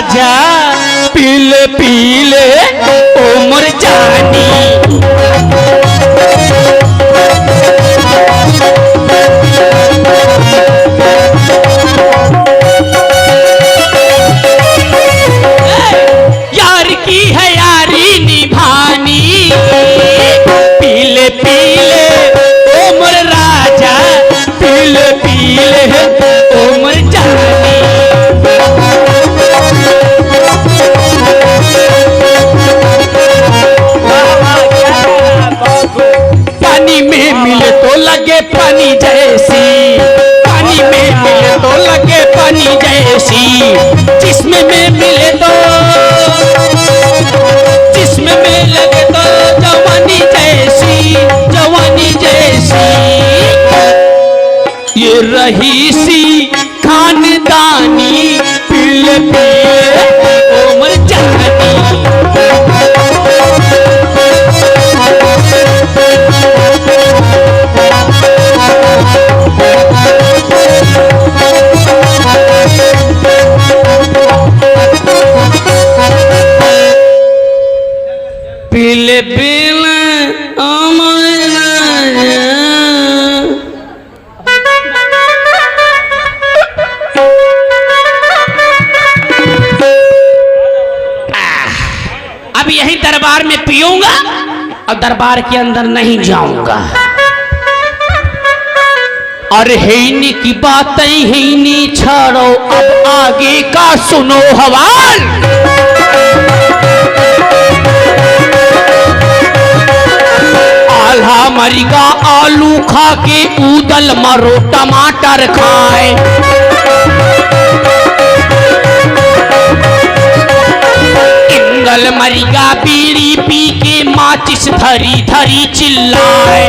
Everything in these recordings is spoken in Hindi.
राजा पीले पीले उम्र जानी। यार की है यारी निभानी, पीले पीले उम्र राजा पीले पीले उम्र जानी। पानी में मिले तो लगे पानी जैसी, पानी में मिले तो लगे पानी जैसी, जिस्म में मिले तो, जिस्म में लगे तो जवानी जैसी, जवानी जैसी। ये रही सी खानदानी पीले पीले उम्र जानी। पीले पीले अब यही दरबार में पीऊंगा और दरबार के अंदर नहीं जाऊंगा। और हेनी की बातें हेनी छोड़ो, अब आगे का सुनो हवाल। आल्हा मरिगा आलू खा के उदल मरो टमाटर खाए। इंगल मरिगा बीड़ी पी के माचिस धरी धरी चिल्लाए।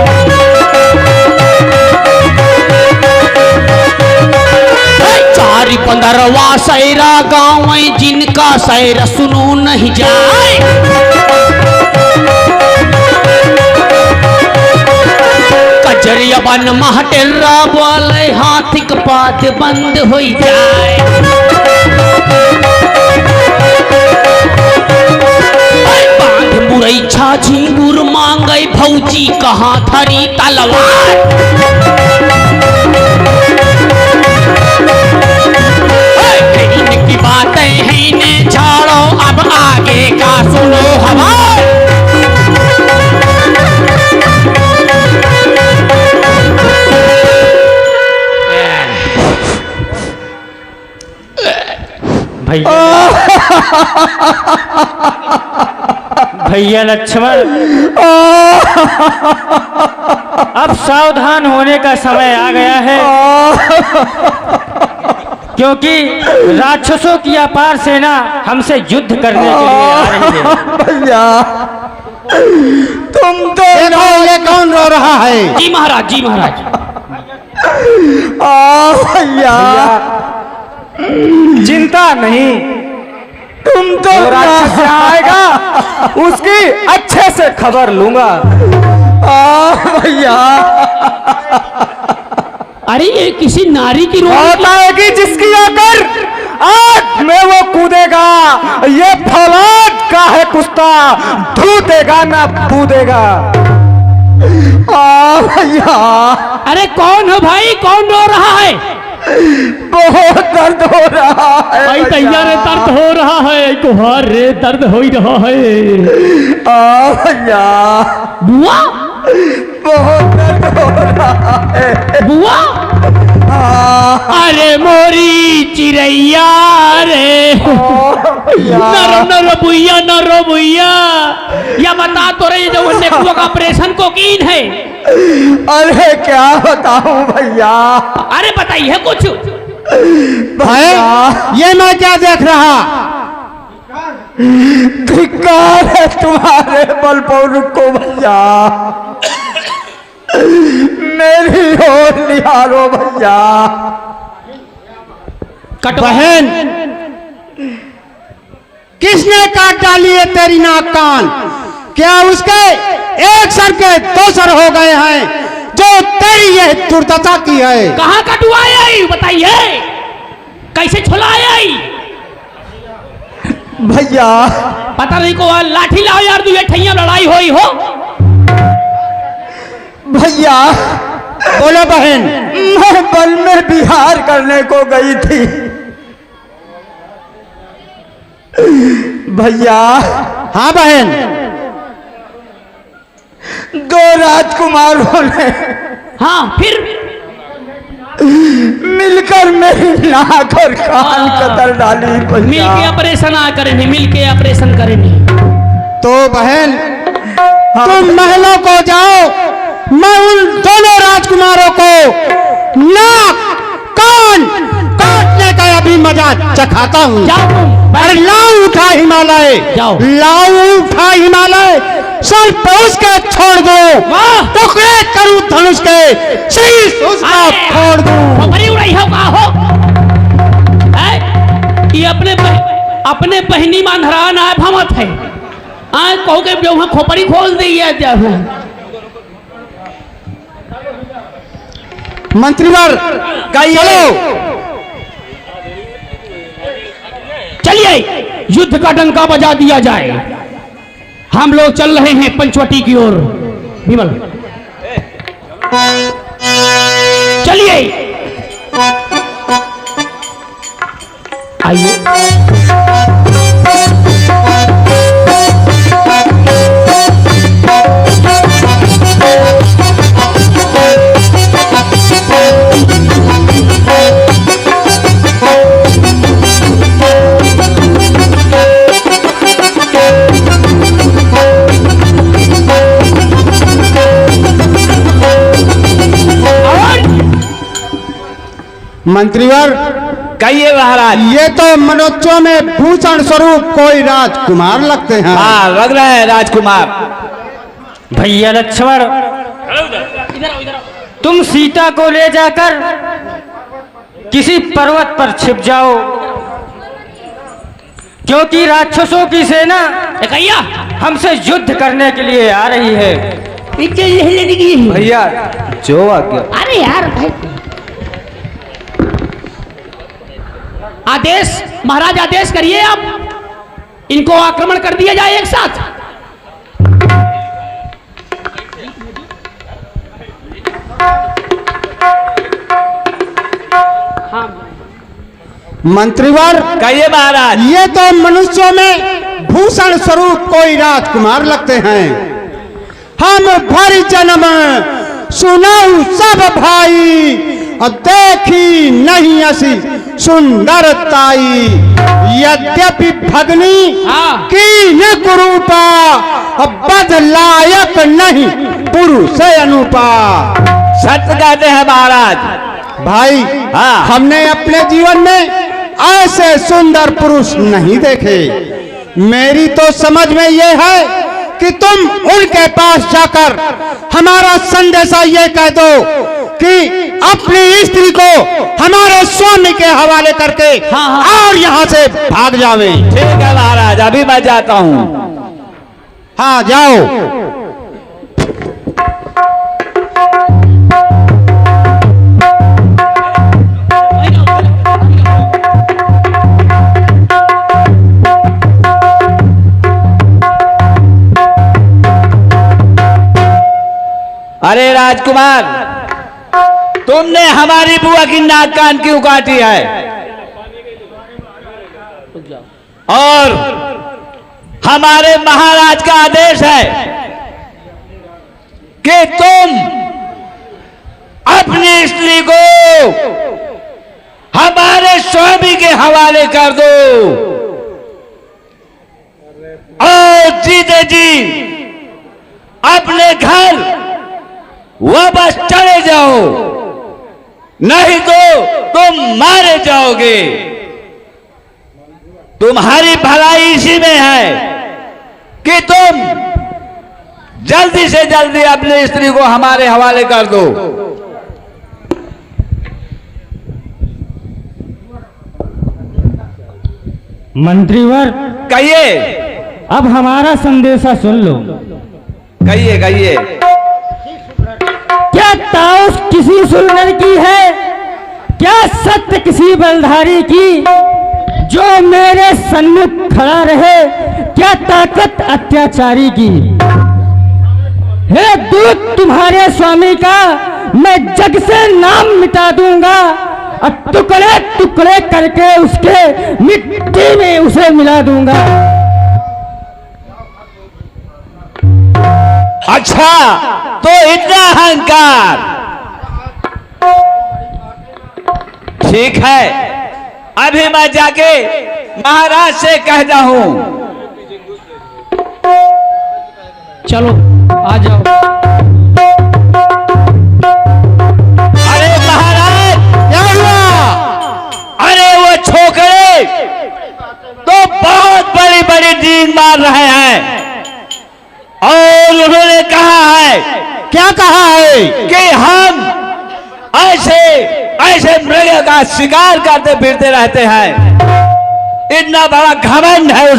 चारी 15वां सैरा गाँव जिनका सैर सुनो नहीं जाए। कजरिया बन महटेरा बोले हाथिक पात बंद हो जाए। बांध मुरई छाछी गुर मांगे भौजी कहाँ धरी तलवार। की बातें ही ने छाड़ो, अब आगे का सुनो हवाल। भैया लक्ष्मण, अब सावधान होने का समय आ गया है, क्योंकि राक्षसों की अपार सेना हमसे युद्ध करने के लिए आ रही है। भैया तुम तो देखो ये कौन रो रहा है। जी महाराज, जी महाराज। भैया चिंता नहीं, तुम तो राक्षस आएगा उसकी अच्छे से खबर लूंगा। भैया अरे ये किसी नारी की रोटी होता है कि जिसकी आकर आग में वो कूदेगा, ये फौलाद का है कुश्ता, धूतेगा ना कूदेगा। भैया अरे कौन हो भाई, कौन रो रहा है? बहुत दर्द हो रहा है भाई तैयार है, दर्द हो रहा है, कुहार रे दर्द हो ही रहा है। भैया बुआ बहुत दर्द हो रहा है बुआ। अरे मोरी चिड़ैया रे, नरो नरो बुइया, नरो बुइया। या बता तो रही जो नेकुआ का ऑपरेशन को कीन है। अरे क्या बताऊं भैया। अरे बताइए कुछ। भैया ये मैं क्या देख रहा। धिक्कार है तुम्हारे बल पर, रुको भैया, मेरी ओर निहारो भैया। बहन किसने काट डाली है तेरी नाक कान? क्या उसके एक सर के 2 सर हो गए हैं जो तेरी ये दुर्दशा की है? कहाँ कटुआई बताइए, कैसे छुलाई? भैया पता नहीं को लाठी लाओ यार, तू ये ठैया लड़ाई होई हो। भैया बोलो बहन। मैं बल में बिहार करने को गई थी भैया। हाँ बहन। दो राजकुमारों ने हाँ फिर मिलकर मेरी नाक और कान कतर डाली मिल भैया। के ऑपरेशन आ करेंगे, मिल के ऑपरेशन करेंगे। तो बहन तुम महलों को जाओ, मैं उन दोनों राजकुमारों को नाक कान काटने का अभी मजा चखाता हूँ। जाओ तुम। अरे लाओ उठा हिमालय, जाओ। लाओ उठा हिमालय, सर पे उसके छोड़ दो, वाह! टुकड़े करूं धनुष के, शीश उसका फोड़ दूं। बड़ी उड़ाई हो का हो ये अपने बहनी मानहरा ना भमत है। कहो के जो खोपड़ी खोल दी है जब मंत्रीवर चलो चलिए युद्ध का डंका बजा दिया जाए। हम लोग चल रहे हैं पंचवटी की ओर। विमल चलिए आइए। मंत्रीवर कहिए महाराज। ये तो मनुष्यों में भूषण स्वरूप कोई राजकुमार लगते हैं। हाँ लग रहा है राजकुमार। भैया लक्ष्मण, तुम सीता को ले जाकर किसी पर्वत पर छिप जाओ, क्योंकि राक्षसों की सेना कहिया हमसे युद्ध करने के लिए आ रही है। भैया जो आ गया। अरे यार भाई आदेश महाराज आदेश करिए, आप इनको आक्रमण कर दिया जाए एक साथ। मंत्रीवर कहिए महाराज। ये तो मनुष्यों में भूषण स्वरूप कोई राजकुमार लगते हैं। हम भर जन्म सुनाऊ सब भाई, और देखी नहीं ऐसी सुंदरताई। यद्यपि भगनी हाँ। की न कुरूपा, बदलायक नहीं पुरुष अनुपा। सत्य कहते हैं महाराज। भाई हाँ। हमने अपने जीवन में ऐसे सुंदर पुरुष नहीं देखे। मेरी तो समझ में ये है कि तुम उनके पास जाकर हमारा संदेशा ये कह दो कि अपनी स्त्री को हमारे स्वामी के हवाले करके और यहाँ से भाग जावे। ठीक है महाराज, अभी मैं जाता हूँ। हाँ जाओ। अरे राजकुमार, तुमने हमारी बुआ की नाक कान क्यों काटी है? और हमारे महाराज का आदेश है कि तुम अपनी स्त्री को हमारे स्वामी के हवाले कर दो और जीते जी अपने घर वापस चले जाओ, नहीं तो तुम मारे जाओगे। तुम्हारी भलाई इसी में है कि तुम जल्दी से जल्दी अपनी स्त्री को हमारे हवाले कर दो। मंत्रीवर कहिए। अब हमारा संदेशा सुन लो। कहिए कहिए। क्या ताउस किसी सुलगन की है, क्या सत्य किसी बलधारी की, जो मेरे सन्मुख खड़ा रहे, क्या ताकत अत्याचारी की। हे दूत तुम्हारे स्वामी का मैं जग से नाम मिटा दूंगा और टुकड़े टुकड़े करके उसके मिट्टी में उसे मिला दूंगा। अच्छा, तो इतना अहंकार। ठीक है, अभी मैं जाके महाराज से कहता हूं। चलो आ जाओ। अरे महाराज, क्या हुआ? अरे वो छोकरे तो बहुत बड़ी बड़ी डींग मार रहे हैं और उन्होंने कहा है, क्या कहा है कि हम ऐसे ऐसे मृग का शिकार करते फिरते रहते हैं। इतना बड़ा घमंड है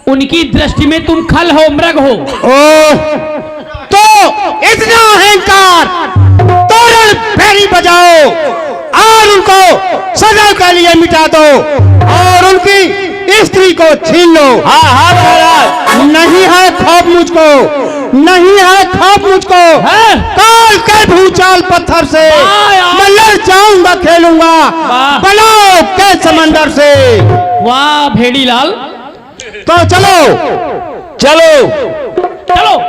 उनकी दृष्टि में तुम खल हो, मृग हो। तो इतना अहंकार, तोरण फेरी बजाओ और उनको सदा के लिए मिटा दो और उनकी स्त्री को छीन लो। हाँ हाँ महाराज, नहीं है खौफ मुझको, नहीं है खौफ मुझको। काल के भूचाल पत्थर से मैं लड़ जाऊंगा, खेलूंगा बनाओ के समंदर से। वाह भेड़ी लाल, तो चलो चलो चलो।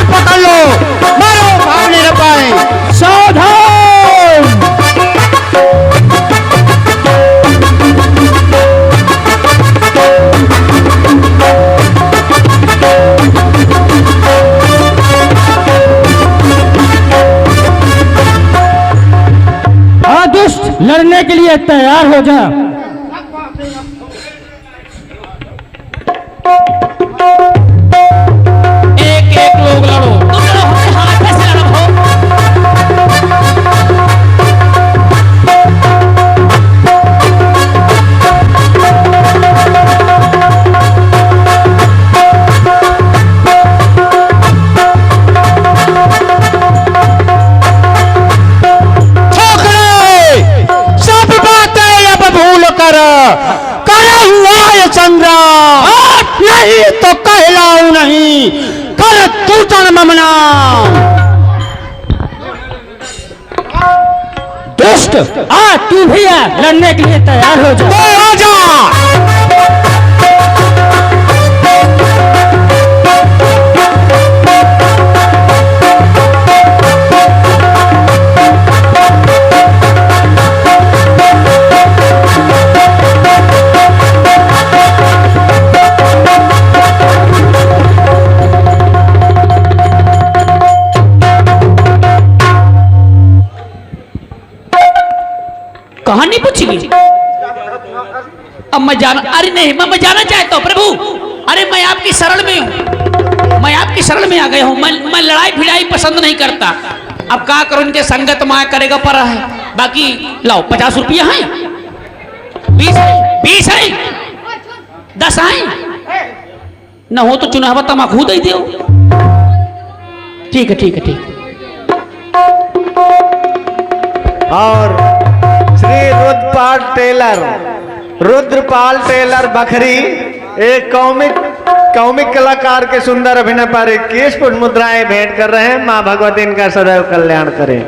पकड़ लो, मारो, भाग नहीं पाए। सावधान। हाँ दुष्ट, लड़ने के लिए तैयार हो जा। एक एक लोग लड़ो, तुम लड़ो, अपने हाथ से लड़ो। सब बातें अब भूल कर करा हुआ ये संग्राम, नहीं तो कहलाऊं नहीं, कर तूतन ममना। दुष्ट, आ तू भी आ, लड़ने के लिए तैयार हो जा। तो आजा। कहानी पूछेगी। अब मैं जाना, अरे नहीं, मैं जाना चाहता हूँ प्रभु। अरे मैं आपकी शरण में हूँ, मैं आपकी शरण में आ गया हूँ। मैं लड़ाई भिड़ाई पसंद नहीं करता। अब क्या करूँ, इनके संगत माया करेगा पर है। बाकी लाओ 50 रुपया है, 20 है, 10 है, न हो तो चुनाव तमाकू दे दो। ठीक है ठीक है ठीक है। और श्री रुद्रपाल टेलर बखरी एक कौमिक कलाकार के सुंदर अभिनय पर 21 फुट मुद्राएं भेंट कर रहे हैं। मां भगवती इनका सदैव कल्याण करें।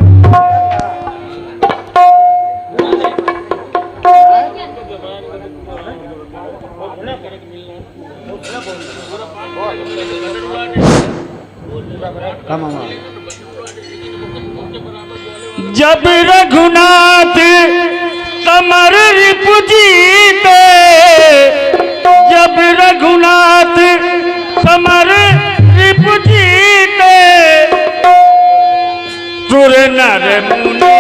जब रघुनाथ समर रिपु जीते, जब रघुनाथ समर रिपु जीते, सुर नर मुनि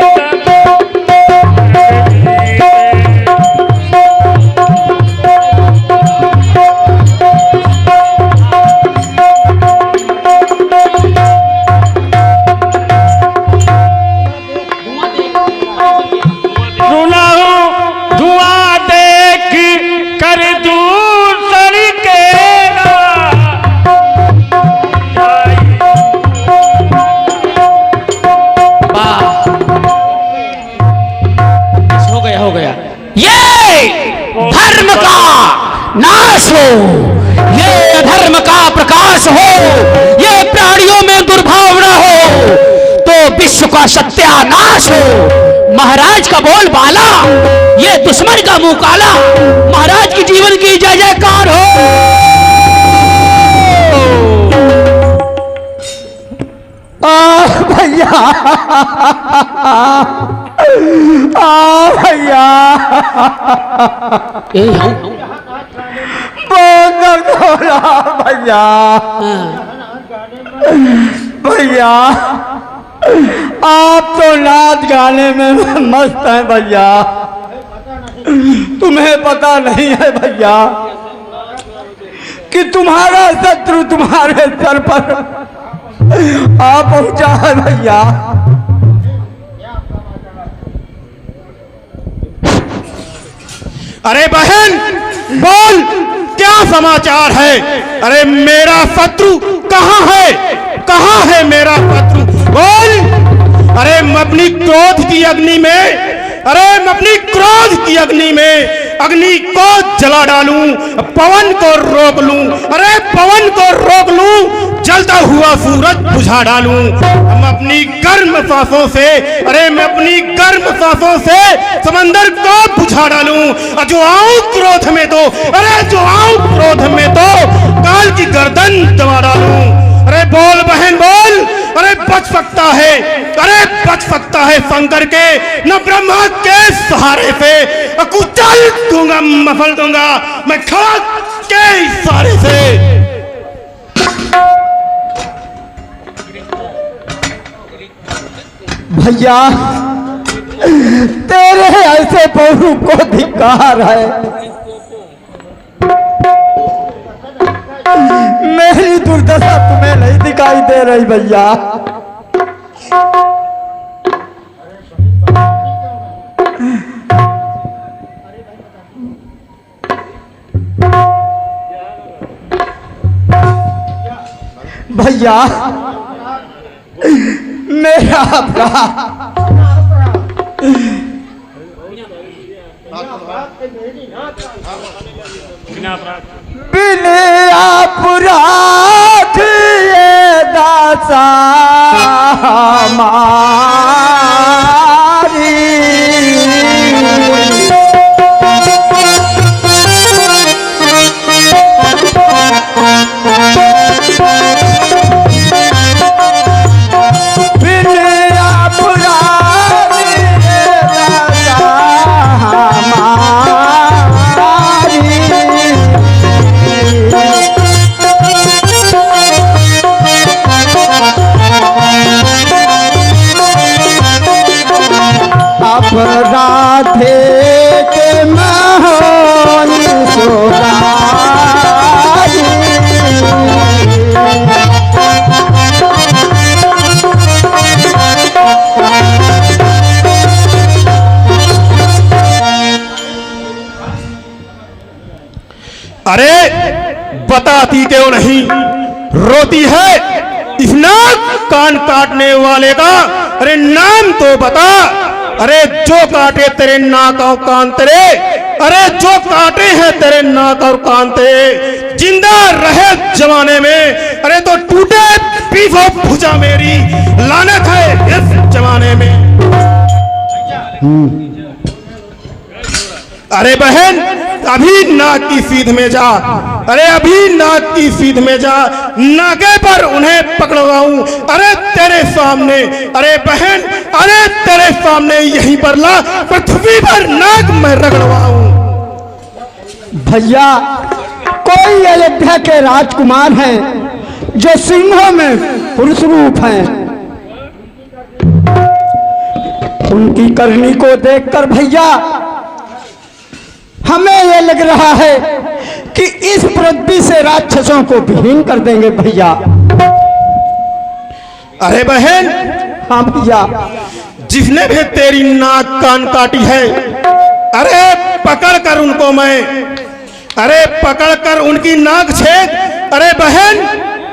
सुनाऊं ये धर्म का नाश हो, ये अधर्म का प्रकाश हो, ये प्राणियों में दुर्भावना हो, तो विश्व का सत्यानाश हो। महाराज का बोल बाला, ये दुश्मन का मुंह काला। महाराज की जीवन की जय जयकार हो। भैया, भैया, बहुत दर्द हो रहा भैया। भैया, आप तो नाच गाने में मस्त हैं भैया, तुम्हें पता नहीं है भैया कि तुम्हारा शत्रु तुम्हारे सर पर आ पहुंचा है भैया। अरे बहन बोल, क्या समाचार है? अरे मेरा शत्रु कहाँ है? कहाँ है मेरा शत्रु? बोल। अरे मैं अपनी क्रोध की अग्नि में, अरे मैं अपनी क्रोध की अग्नि में अग्नि को जला डालूं, पवन को रोक लूं, अरे पवन को रोक लूं, जलता हुआ सूरज बुझा डालूं। हम अपनी गर्म सांसों से, अरे मैं अपनी गर्म सांसों से समंदर को बुझा डालूं। जो आऊं क्रोध में तो, अरे जो आऊं क्रोध में तो काल की गर्दन दबा डालूं। अरे बोल बहन बोल, अरे बच सकता है, अरे बच सकता है शंकर के न ब्रह्मा के सहारे से। कुचल दूंगा, मफल दूंगा मैं खड़ा के इशारे से। भैया, तेरे ऐसे पौरू को धिक्कार है। मेरी दुर्दशा तुम्हें नहीं दिखाई दे रही भैया। भैया, मेरा अपराध, बिना अपराध ये दासा हमारी। राधे के मोहनी सोरारी। अरे बताती क्यों नहीं, रोती है इस नाक कान काटने वाले का? अरे नाम तो बता। अरे जो काटे तेरे नाक और कान तेरे, अरे जो काटे हैं तेरे नाक और कान तेरे, जिंदा रहे जमाने में, अरे तो टूटे पीछो भुजा मेरी, लानत है इस जमाने में। अरे बहन अभी नाक की सीध में जा, अरे अभी नाक की सीध में जा, नाके पर उन्हें पकड़वाऊं। अरे तेरे सामने, अरे बहन, अरे तेरे सामने यहीं पर ला पृथ्वी पर नाक में रगड़वाऊं। भैया, कोई अयोध्या के राजकुमार हैं जो सिंहों में पुरुष रूप हैं। उनकी करनी को देखकर भैया हमें ये लग रहा है कि इस पृथ्वी से राक्षसों को विहीन कर देंगे भैया। अरे बहन, हाँ भैया, जिसने भी तेरी नाक कान काटी है, अरे पकड़ कर उनको मैं, अरे पकड़ कर उनकी नाक छेद, अरे बहन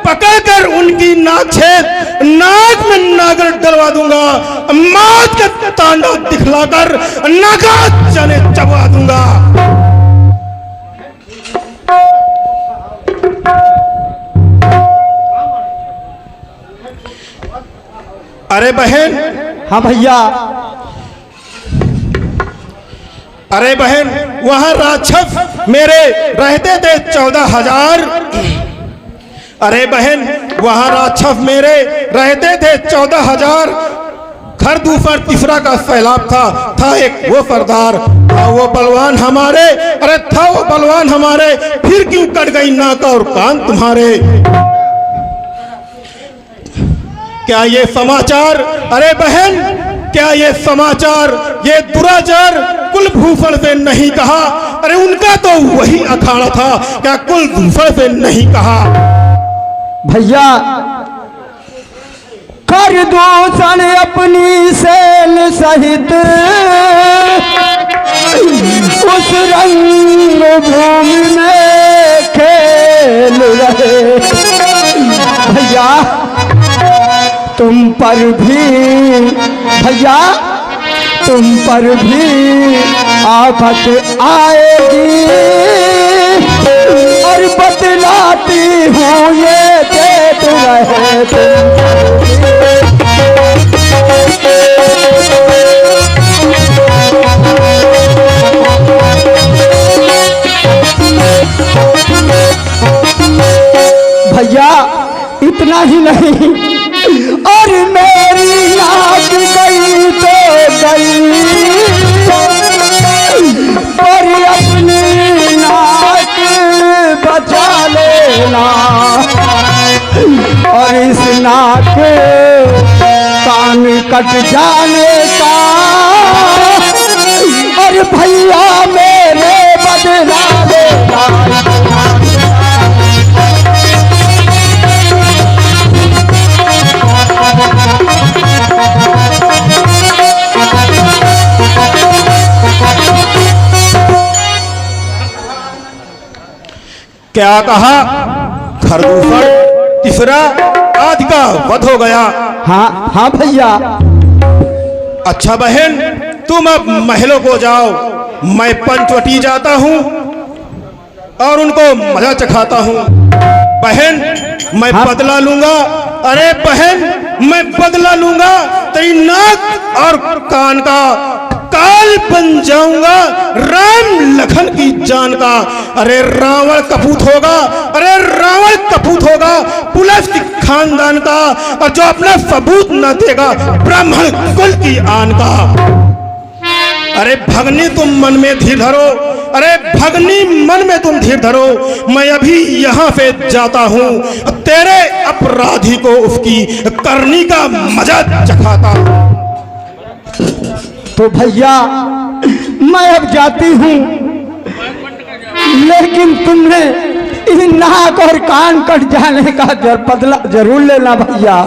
पकड़ कर उनकी नाक छेद, नाक में नागर डलवा दूंगा, मौत का तांडव दिखलाकर नागा चने चबा दूंगा। अरे बहन, हाँ भैया। अरे बहन, वहां राक्षस मेरे रहते थे 14,000। अरे बहन, वहां राक्षस मेरे रहते थे 14,000। घर दूसर तीसरा का सैलाब था एक वो सरदार, था वो बलवान हमारे। अरे था वो बलवान हमारे, फिर क्यों कट गई नाक और कान तुम्हारे? क्या ये समाचार, अरे बहन, क्या ये समाचार ये दुराचार कुलभूषण से नहीं कहा? अरे उनका तो वही अखाड़ा था, क्या कुलभूषण से नहीं कहा? भैया, कर दूषण अपनी सेल सहित उस रंग भूमि में खेल रहे। भैया तुम पर भी, भैया तुम पर भी आफत आएगी, और बतलाती हूँ ये देख रहे भैया। इतना ही नहीं, और मेरी नाक गई तो गई, पर अपनी नाक बचा लेना, और इस नाक कान कट जाने का, और भैया मेरे बदला लेना। क्या कहा? खरदूषण तीसरा आदि का वध हो गया। हाँ हाँ भैया। अच्छा बहन, तुम अब महलों को जाओ, मैं पंचवटी जाता हूँ और उनको मजा चखाता हूँ। बहन मैं बदला लूंगा, अरे बहन मैं बदला लूंगा, तेरी नाक और कान का काल बन जाऊंगा, राम लखन की जान का। अरे रावण कपूत होगा, अरे रावण कपूत होगा पुलस की खानदान का, और जो अपना सबूत न देगा ब्राह्मण कुल की आन का। अरे भगनी तुम मन में धीर धरो, अरे भगनी मन में तुम धीर धरो, मैं अभी यहाँ से जाता हूँ, तेरे अपराधी को उसकी करनी का मजा चखाता। तो भैया मैं अब जाती हूँ, लेकिन तुमने इन नाक और कान कट जाने का बदला जरूर लेना भैया।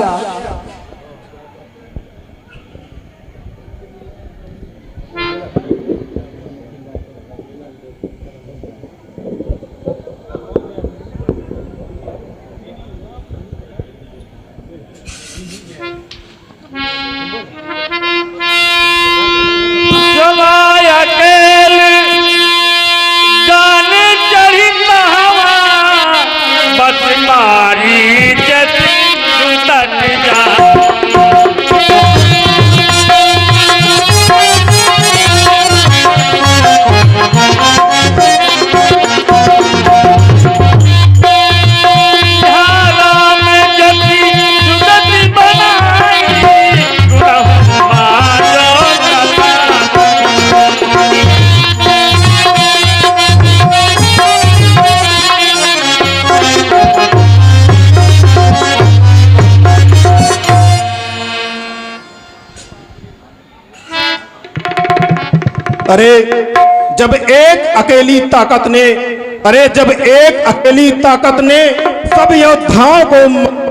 अरे जब एक अकेली ताकत ने, अरे जब एक अकेली ताकत ने सब योद्धाओं को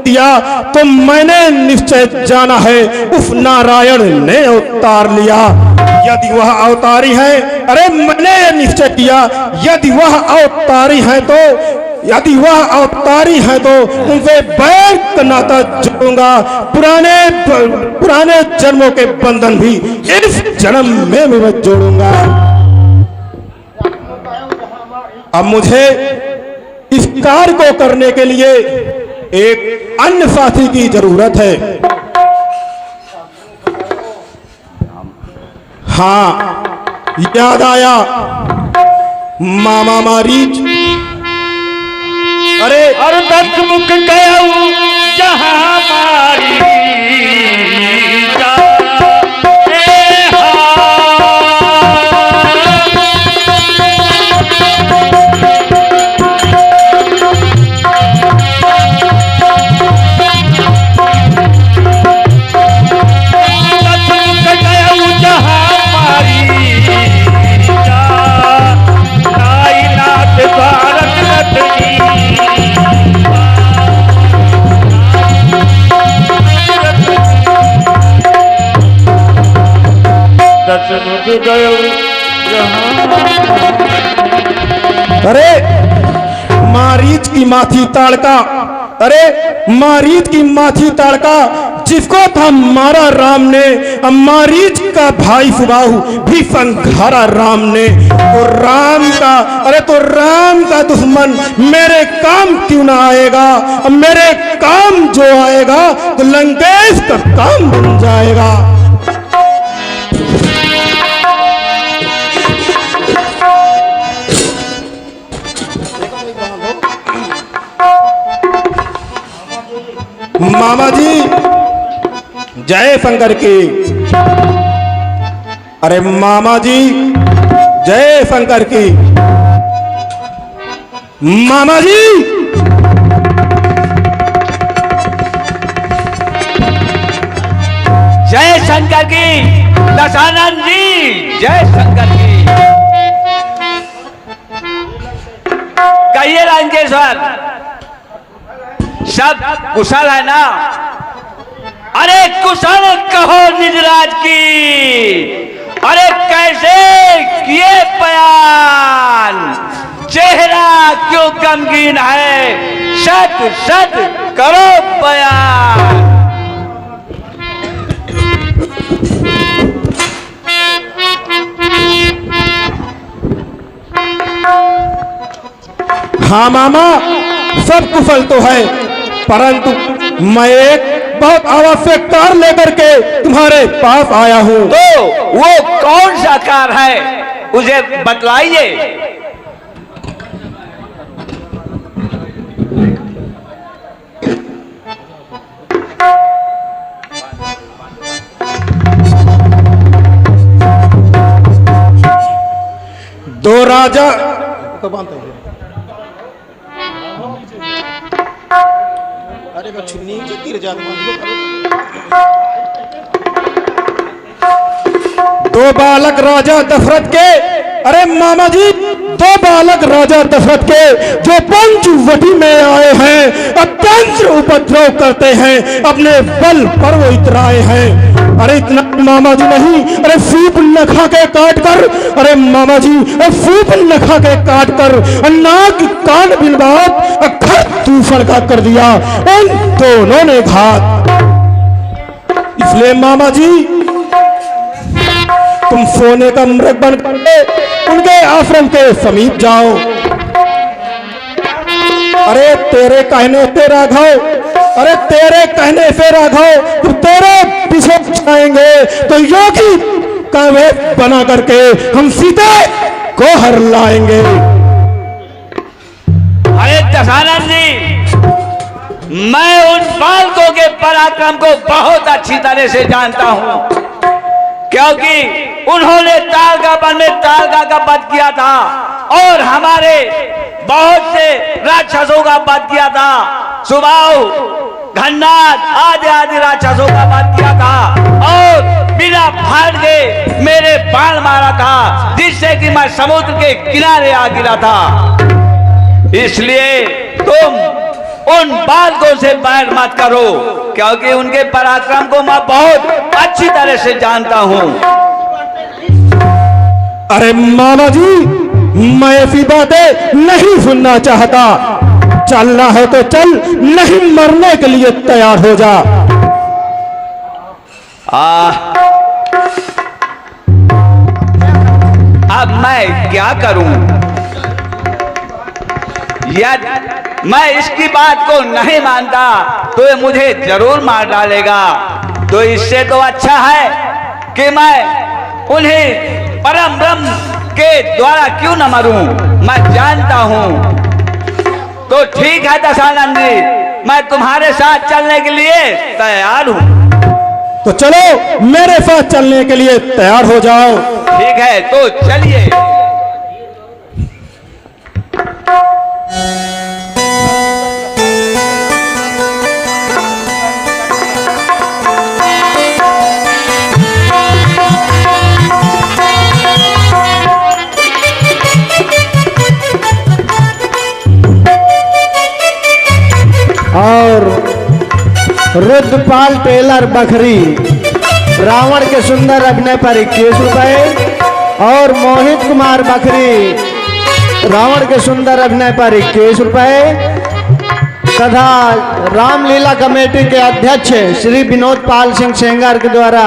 दिया, तो मैंने निश्चय जाना है उस नारायण ने अवतार लिया। यदि वह अवतारी है, अरे मैंने निश्चय किया, यदि वह अवतारी है तो, यदि वह अवतारी है तो उनसे बैर का नाता जोड़ूंगा, पुराने जन्मों के बंधन भी इस जन्म में मैं जोड़ूंगा। अब मुझे इस कार्य को करने के लिए एक अन्य साथी की जरूरत है। हाँ, याद आया मामा मारीच। अरे और दस मुख गया जहाँ मारी जा अरे मारीच की माथी ताड़का, अरे मारीच की माथी ताड़का जिसको था मारा राम ने, अब मारीच का भाई सुबाहु भी संघारा राम ने। तो राम का, अरे तो राम का दुश्मन मेरे काम क्यों ना आएगा? अब मेरे काम जो आएगा तो लंकेश का काम बन जाएगा। मामा जी जय शंकर की। अरे मामा जी जय शंकर की। मामा जी जय शंकर की। दशानंद जी जय शंकर की। कहिए लंकेश्वर, सब कुशल है ना? अरे कुशल कहो निजराज की। अरे कैसे किए बयान, चेहरा क्यों गमगीन है, सत सत करो बयान। हाँ मामा, सब कुशल तो है, परंतु मैं एक बहुत आवश्यक कार्य लेकर के तुम्हारे पास आया हूँ। तो वो कौन सा कार्य है, उसे बतलाइए। दो राजा दो बालक राजा दशरथ के, अरे मामा जी दो बालक राजा दशरथ के जो पंचवटी में आए हैं, अत्यंत उपद्रव करते हैं, अपने बल पर वो इतराए हैं। अरे इतना मामा जी नहीं, अरे सूप नखा के काट कर, अरे मामा जी सूप नखा के काट कर नाक कान बिलबात अखर तूफान का कर दिया उन दोनों ने घात। इसलिए मामा जी तुम सोने का मृग बन करके उनके आश्रम के समीप जाओ। अरे तेरे कहने से राघव, अरे तेरे कहने से राघव तुम तेरे पीछे छाएंगे तो योगी का वेश बना करके हम सीता को हर लाएंगे। अरे दशानंद जी, मैं उन बालकों के पराक्रम को बहुत अच्छी तरह से जानता हूं, क्योंकि उन्होंने तालका वन में तालका का वध किया था और हमारे बहुत से राक्षसों का वध किया था। सुबाहु, घन्नाद आदि आदि राक्षसों का वध किया था और बिना फाड़ के मेरे बाण मारा था, जिससे कि मैं समुद्र के किनारे आ गिरा था। इसलिए तुम उन बालकों से बैर मत करो, क्योंकि उनके पराक्रम को मैं बहुत अच्छी तरह से जानता हूं। अरे मामा जी, मैं ऐसी बातें नहीं सुनना चाहता। चलना है तो चल, नहीं मरने के लिए तैयार हो जा। अब मैं क्या करूं? यदि मैं इसकी बात को नहीं मानता तो ये मुझे जरूर मार डालेगा। तो इससे तो अच्छा है कि मैं उन्हें परम ब्रह्म के द्वारा क्यों न मरूं, मैं जानता हूं। तो ठीक है दशानंद जी, मैं तुम्हारे साथ चलने के लिए तैयार हूं। तो चलो मेरे साथ चलने के लिए तैयार हो जाओ। ठीक है, तो चलिए। और रुद्रपाल टेलर बखरी रावण के सुंदर अभिनय पर 21 रुपए और मोहित कुमार बखरी रावण के सुंदर अभिनय पर 21 रुपए तथा रामलीला कमेटी के अध्यक्ष श्री विनोद पाल सिंह सेंगर के द्वारा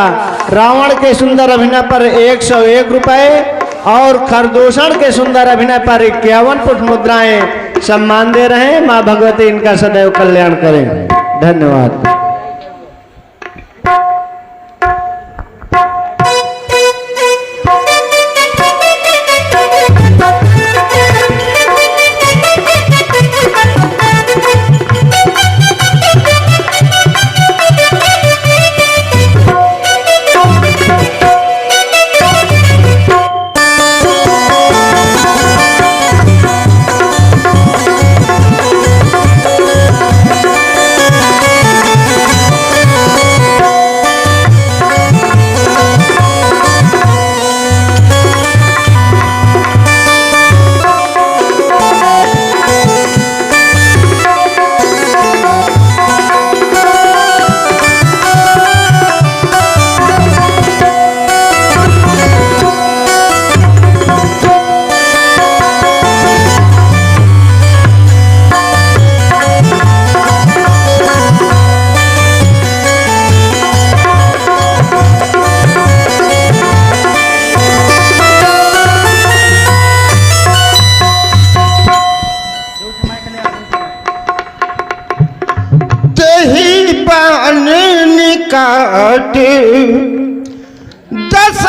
रावण के सुंदर अभिनय पर 101 रुपए और खरदूषण के सुंदर अभिनय पर 51 फुट मुद्राएं सम्मान दे रहे हैं। माँ भगवती इनका सदैव कल्याण करें। धन्यवाद। काट दसानन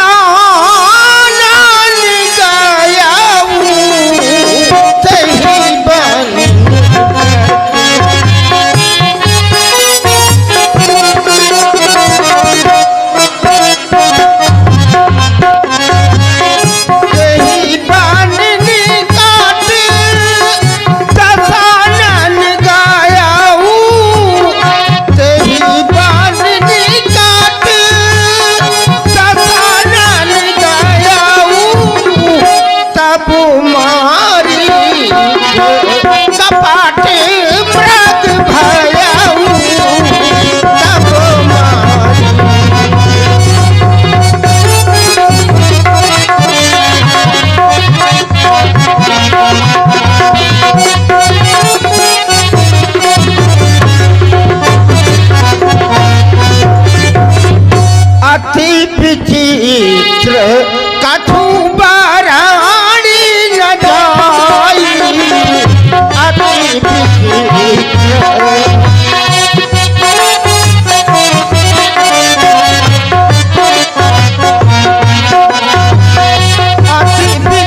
गया सही बन सही बननी काट दसानन गया सही बननी काट दसानन गया तब मारी कपाट मृग भया तब मारी अति विचित्र कठु बाराणी न जाई अति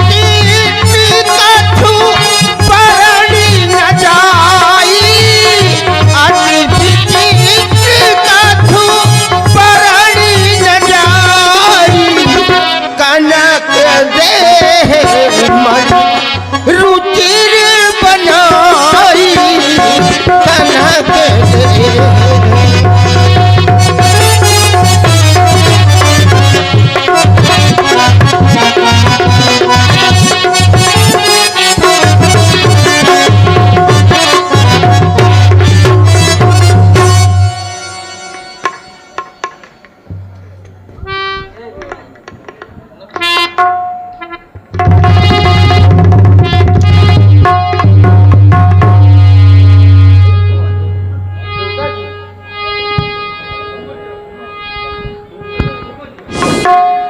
विचित्र कठु बाराणी न जाई अति विचित्र कठु बाराणी न जाई कनक दे मन रुचिर बनाई कनक दे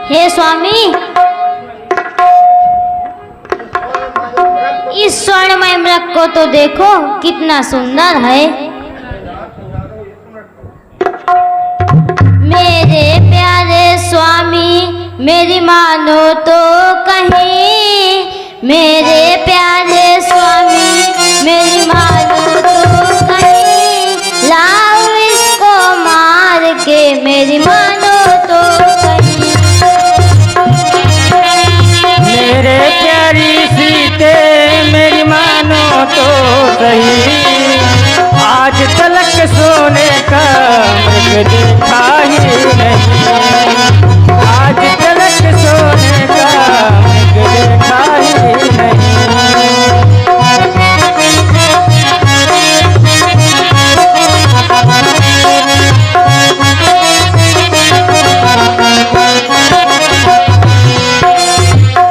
हे स्वामी, इस स्वर्णमय मृग को तो देखो कितना सुंदर है। मेरे प्यारे स्वामी, मेरी मानो तो कहीं मेरे प्यारे स्वामी, मेरी मानो तो कहीं लाओ इसको मार के, मेरी मानो तो कहीं। मेरे प्यारी सीते मेरी मानो तो सही, आज तलक सोने का मृग देखा ही नहीं, आज तलक सोने का मृग देखा ही नहीं।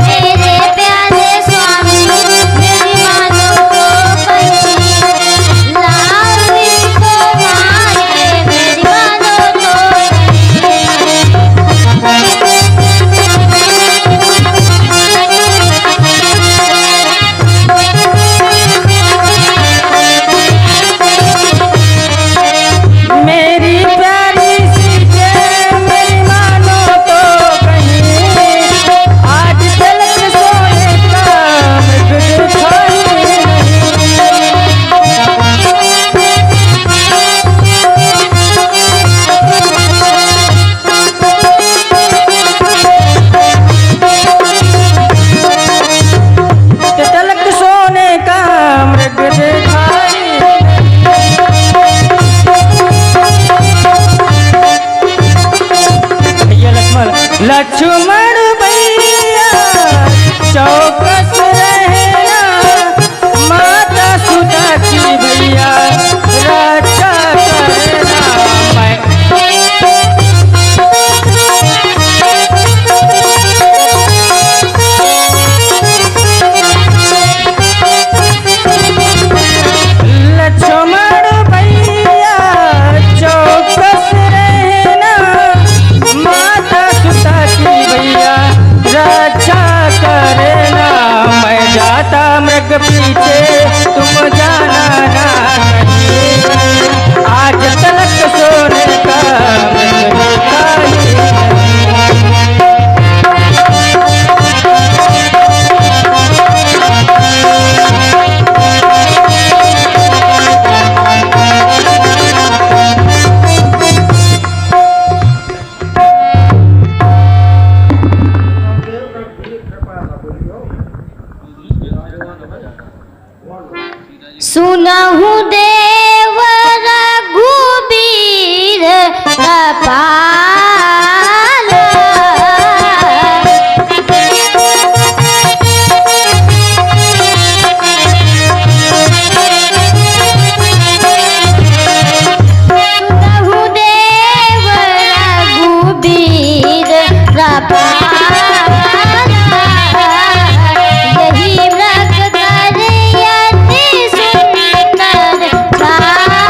मेरे प्यारे स्वामी, मेरी मानो तो कहीं लाओ इसको मार के, मेरी मानो तो मेरी प्यारी सीते मेरी मानो तो कहीं, आज तलक सोने का मृग देखा ही नहीं, तलक सोने का मृग देखा ही भैया लक्ष्मण भैया चौकस रहना, माता सुता की भैया रक्षा करना। मैं लक्ष्मण भैया चौकस रहना, माता सुता की भैया रक्षा करना। मैं जाता मृग पीछे तुम जाना ना कहीं, आज तलक सोने का मृग देखा ही नहीं। सुनहु देव रघुबीर कृपाल, सुनहु देव रघुबीर कृपाल, यही व्रत कर यति सुंदर भाला।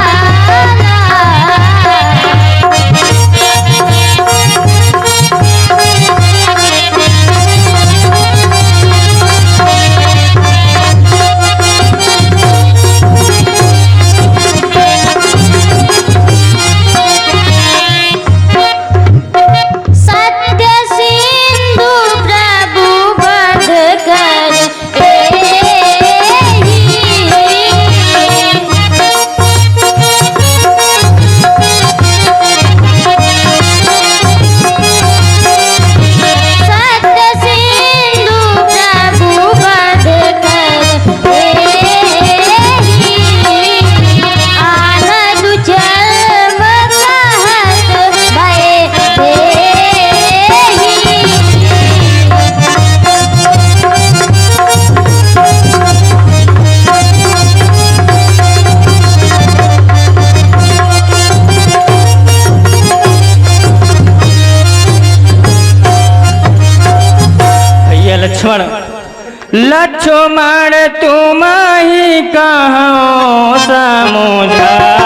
सत्य सिंधु प्रभु बध कर सत्य सिंधु प्रभु बध कर आनंद जन्म कहत भय देहि। भैया लक्ष्मण तुम ही कहो समुझाई,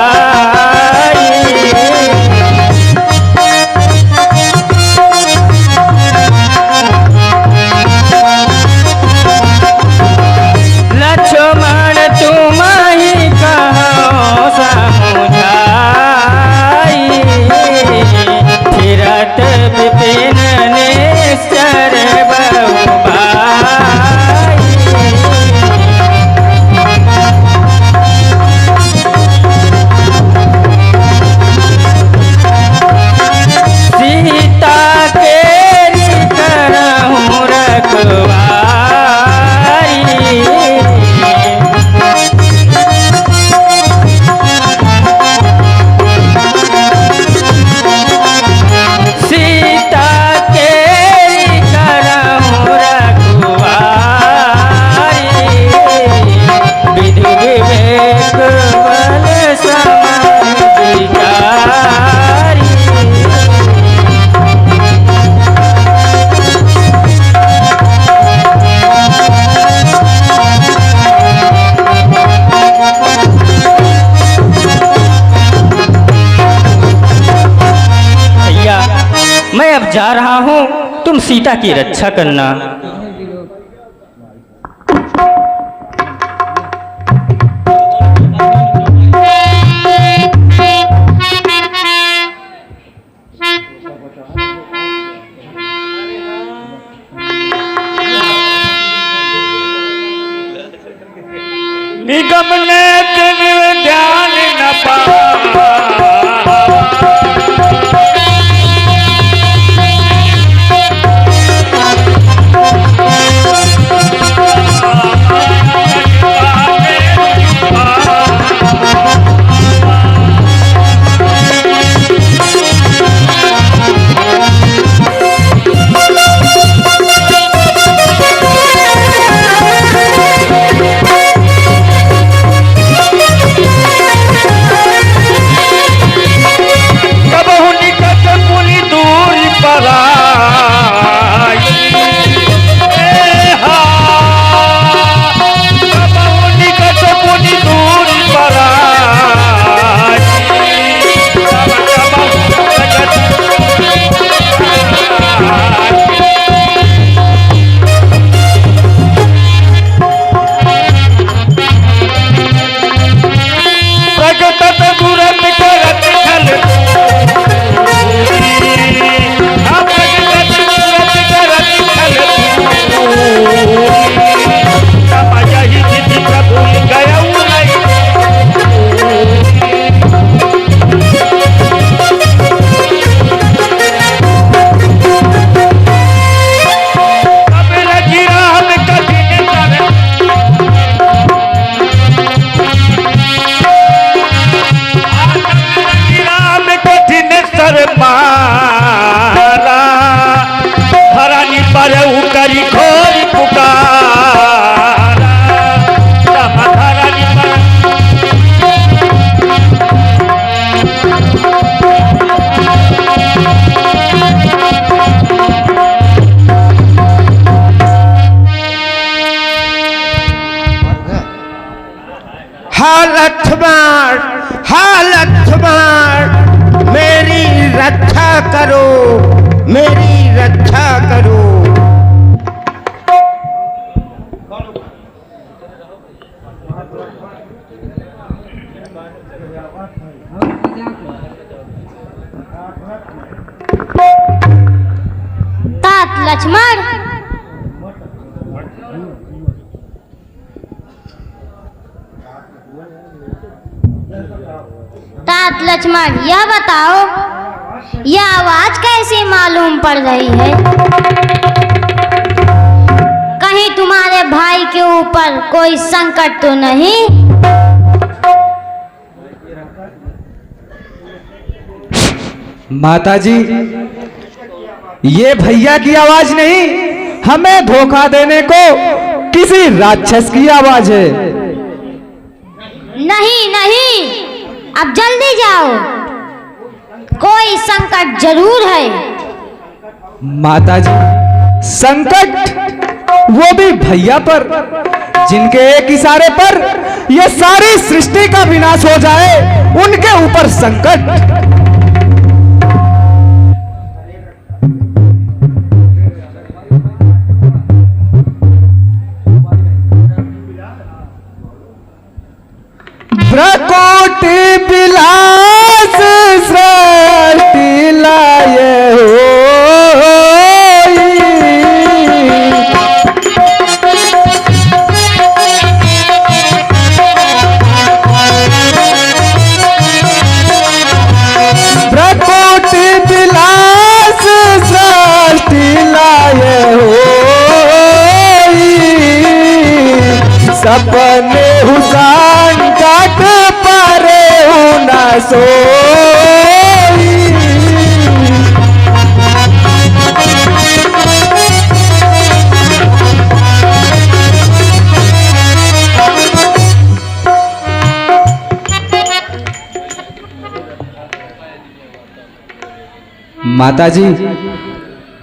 लक्ष्मण तुम ही कहो समुझाई, फिरत विपिन ने बता रहा हूँ, तुम सीता की रक्षा करना। निगम ने ध्यान न पा हालत मार मेरी रक्षा करो, मेरी रक्षा करो। तात लक्ष्मण, तात लक्ष्मण, यह बताओ, यह आवाज कैसे मालूम पड़ रही है? कहीं तुम्हारे भाई के ऊपर कोई संकट तो नहीं? माताजी, ये भैया की आवाज नहीं, हमें धोखा देने को किसी राक्षस की आवाज है। नहीं नहीं, अब जल्दी जाओ, कोई संकट जरूर है। माताजी, संकट वो भी भैया पर, जिनके एक इशारे पर ये सारी सृष्टि का विनाश हो जाए, उनके ऊपर संकट। प्रकोटि विलास सृष्टि लाए होई, प्रकोटि विलास सृष्टि लाए होई, सपने हुसान काट पारे ना सोई। माताजी,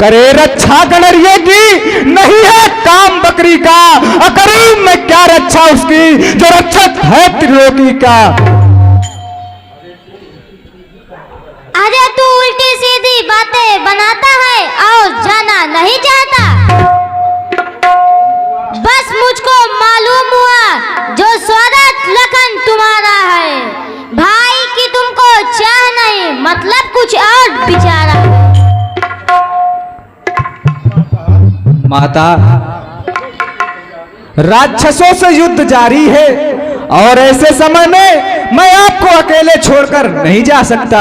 करे रक्षा गणरिये की, नहीं है काम बकरी का। अकरीम में क्या रक्षा उसकी, जो रक्षक है त्रिलोकी का। अरे तू उल्टी सीधी बातें बनाता है नहीं चाहता। बस मुझको मालूम हुआ जो सौरत लखन तुम्हारा है, भाई की तुमको चाह नहीं, मतलब कुछ और बिचारा। माता, राक्षसों से युद्ध जारी है और ऐसे समय में मैं आपको अकेले छोड़कर नहीं जा सकता।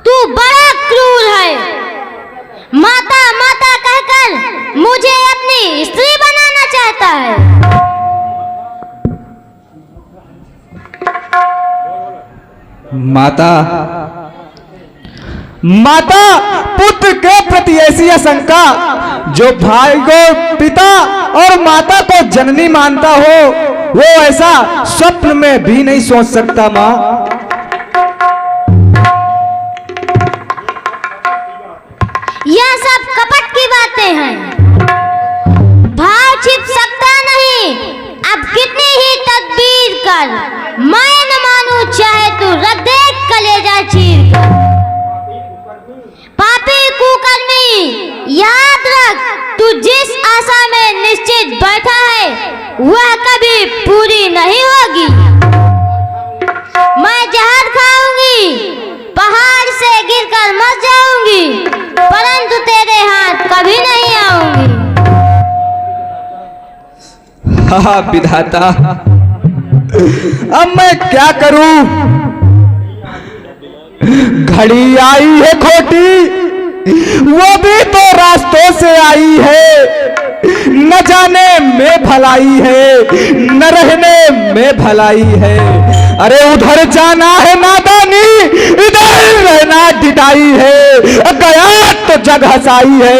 तू बड़ा क्रूर है, माता माता कहकर मुझे अपनी स्त्री बनाना चाहता है। माता, माता, पुत्र के प्रति ऐसी आशंका जो भाई को पिता और माता को जननी मानता हो, वो ऐसा स्वप्न में भी नहीं सोच सकता। माँ, यह सब कपट की बातें हैं, भाव छिप सकता नहीं। अब कितनी ही तदबीर कर, मैं न मानू, चाहे तू रख दे कलेजा चीर कर। पापी कुकर्मी, याद रख, तू जिस आशा में निश्चित बैठा है वह कभी पूरी नहीं होगी। मैं जहर खाऊंगी, पहाड़ से गिरकर मर जाऊंगी, परंतु तेरे हाथ कभी नहीं आऊंगी। हा विधाता, अब मैं क्या करूं? घड़ी आई है खोटी, वो भी तो रास्तों से आई है। न जाने में भलाई है, न रहने में भलाई है। अरे उधर जाना है नादानी, इधर रहना डिटाई है। गया तो जग हंसाई है,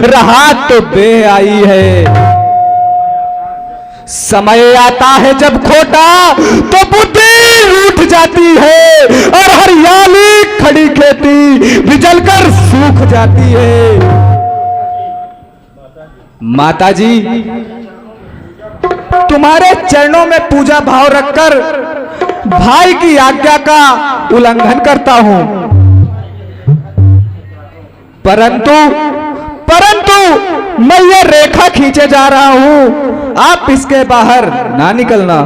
रहा तो बेआई है। समय आता है जब खोटा तो बुद्धि रूठ जाती है, और हरियाली खड़ी खेती भी जलकर सूख जाती है। माता जी, तुम्हारे चरणों में पूजा भाव रखकर भाई की आज्ञा का उल्लंघन करता हूं, परंतु मैं ये रेखा खींचे जा रहा हूं, आप इसके बाहर ना निकलना।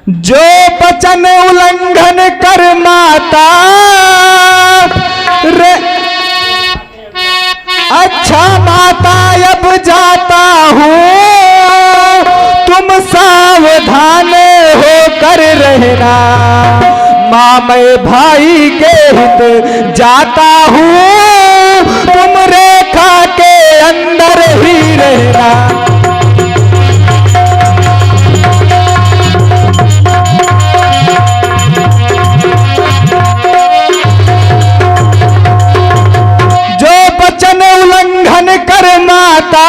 जो वचन उल्लंघन कर माता रे, अच्छा माता अब जाता हूँ, तुम सावधान होकर रहना। माँ मैं भाई के हित जाता हूँ, तुम रेखा के अंदर ही रहना। उल्लंघन कर माता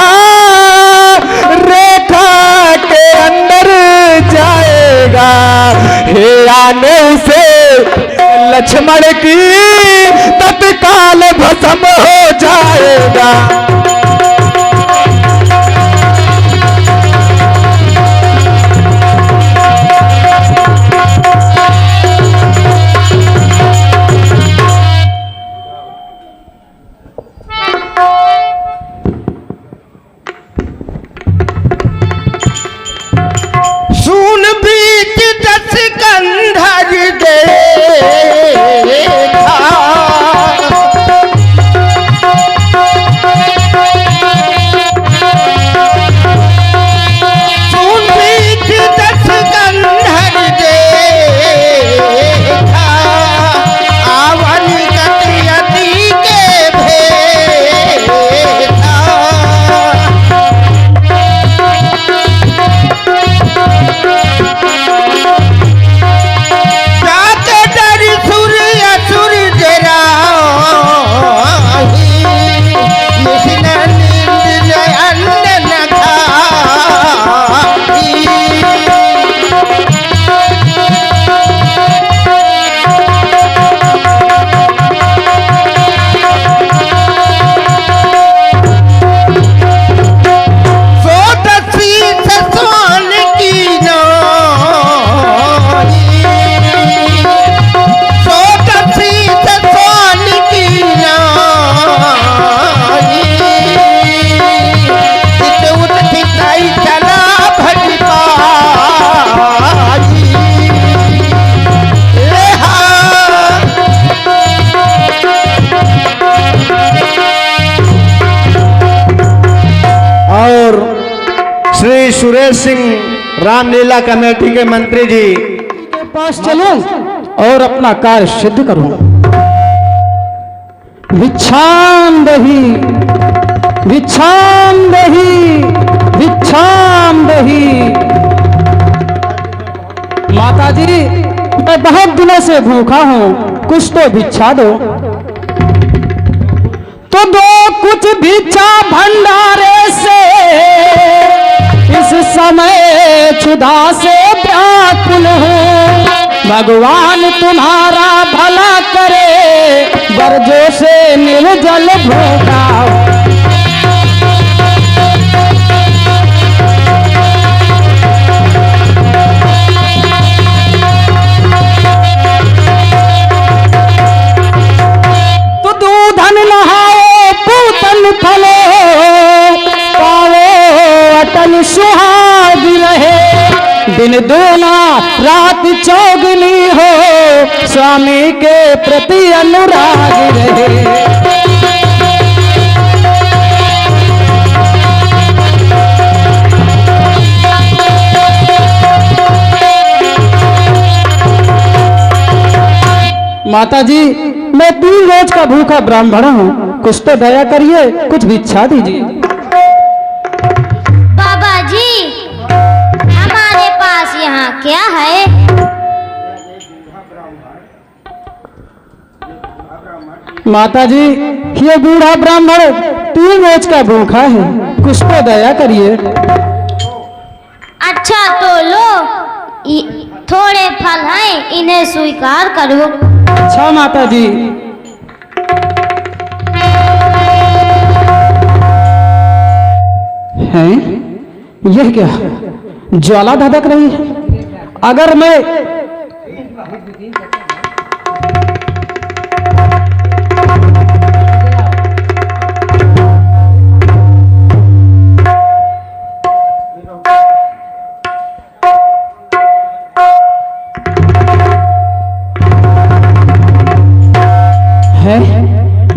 रेखा के अंदर जाएगा, हे आने से लक्ष्मण की तत्काल भस्म हो जाएगा। रमेश सिंह रामलीला कमेटी के मंत्री जी के पास चलूं और अपना कार्य सिद्ध करूं। भिक्षाम दही, भिक्षाम दही, भिक्षाम दही। माता जी, मैं बहुत दिनों से भूखा हूं, कुछ तो भिक्षा दो। तो दो कुछ भिक्षा भंडारे से, इस समय क्षुधा से व्याकुल हूँ। भगवान तुम्हारा भला करे, बरजों से निर्जल भूखा। तो दूधन नहाओ पूतन फलो, पाओ अटल सुहाग रहे। दिन दूना रात चौगुनी हो, स्वामी के प्रति अनुराग रहे। माता जी, मैं 3 रोज का भूखा ब्राह्मण हूँ, कुछ तो दया करिए, कुछ भिक्षा दीजिए। बाबा जी, हमारे पास यहाँ क्या है? माता जी, ये बूढ़ा ब्राह्मण 3 रोज का भूखा है, कुछ तो दया करिए। अच्छा तो लो, थोड़े फल हैं, इन्हें स्वीकार करो। अच्छा माता जी। हैं? यह क्या ज्वाला धधक रही है? अगर मैं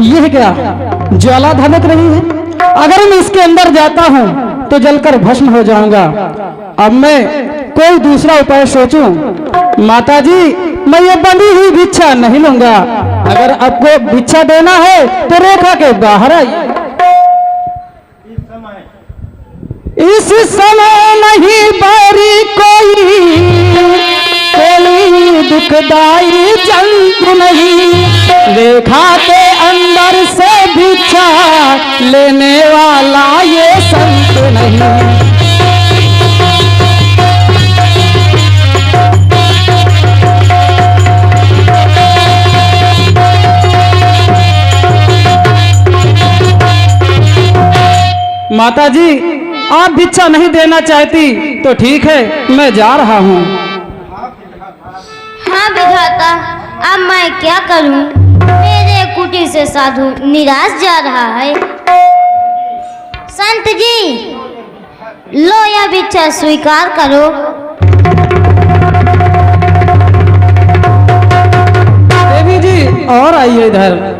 यह क्या ज्वाला धधक रही है? अगर मैं इसके अंदर जाता हूं तो जलकर भस्म हो जाऊंगा। अब मैं कोई दूसरा उपाय सोचूं। माता जी, मैं ये बंधी हुई भिक्षा नहीं लूंगा। अगर आपको भिक्षा देना है तो रेखा के बाहर आइए। इस समय नहीं बारी कोई दुखदाई जंतु नहीं, रेखा के अंदर से भिक्षा लेने वाला ये संत नहीं। माता जी, आप भिक्षा नहीं देना चाहती तो ठीक है, मैं जा रहा हूँ। हाँ विधाता, अब मैं क्या करूं? मेरे कुटी से साधु निराश जा रहा है। संत जी, लो यह भिक्षा स्वीकार करो। देवी जी, और आइए इधर।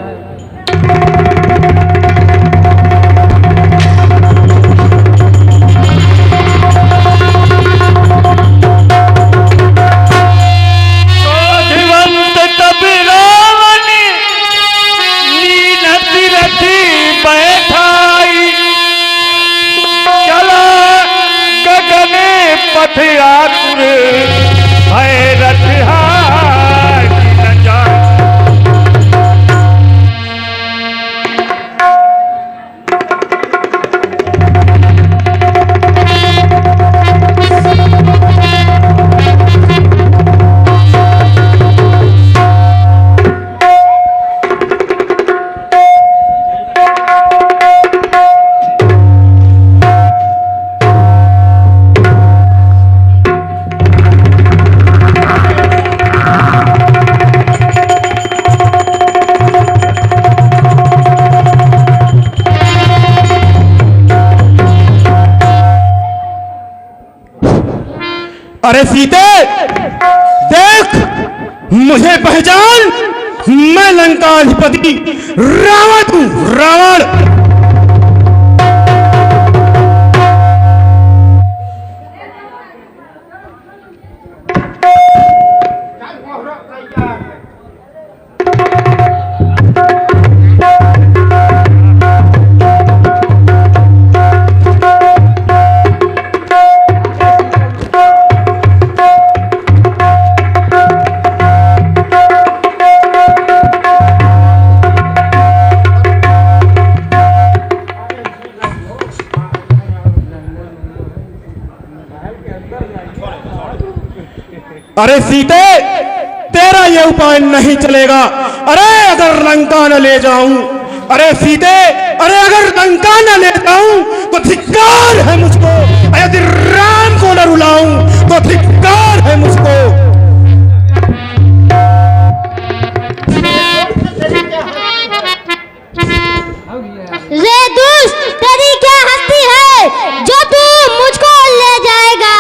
अरे सीते, देख, मुझे पहचान, मैं लंकाधिपति रावण हूं, रावण। अरे सीते, तेरा ये उपाय नहीं चलेगा। अरे अगर लंका न ले जाऊं, अरे सीते, अरे अगर लंका न ले जाऊं तो धिक्कार है मुझको। यदि राम को न रुलाऊं तो धिक्कार है मुझको। रे दुष्ट, तेरी क्या हस्ती है जो तू मुझको ले जाएगा?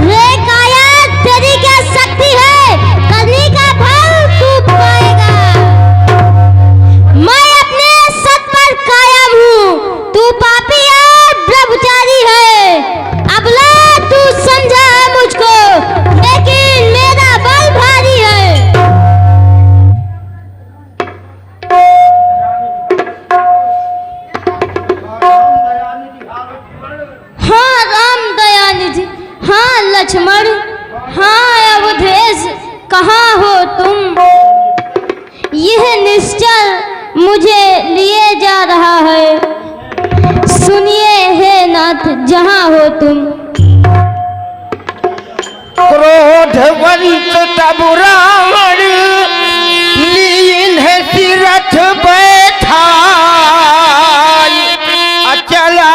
रे काया, तेरी क्या शक्ति है करने का फल तू पाएगा? मैं अपने सत पर कायम हूँ, तू पापी और ब्रह्मचारी है। अबला तू समझा है मुझको, लेकिन मेरा बल भारी है। हाँ राम दयानिधि, हाँ लक्ष्मण, हाँ अवधेश, कहाँ हो तुम? यह निश्चल मुझे लिए जा रहा है, सुनिए हे नाथ जहाँ हो तुम। क्रोधवंत तब रावण लीन है सिरथ बैठा, अचला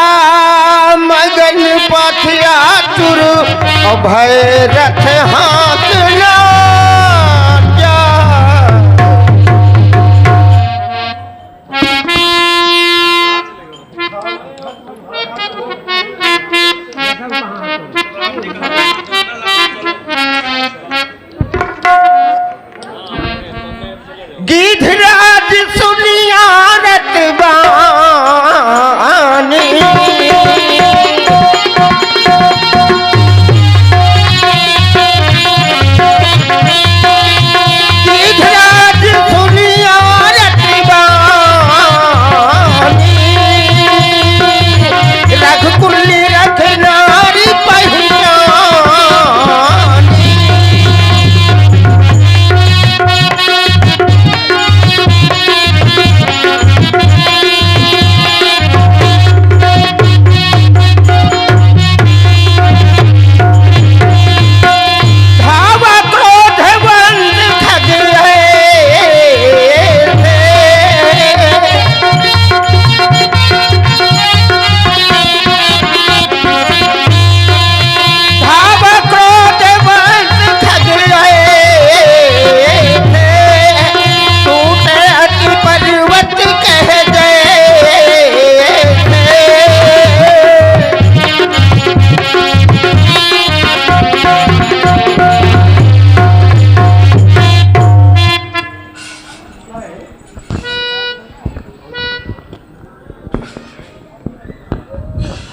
मगन पथ आतुर अभय रथ हाँकना जा। गिधराज सुनिया रतबानी, गिधराज सुनिया रतबानी, रघुकुली रख नारी पहचानी। धावा क्रोधवंत खगए थे, धावा क्रोधवंत खगए थे, टूटे अति पर्वत कह गए थे।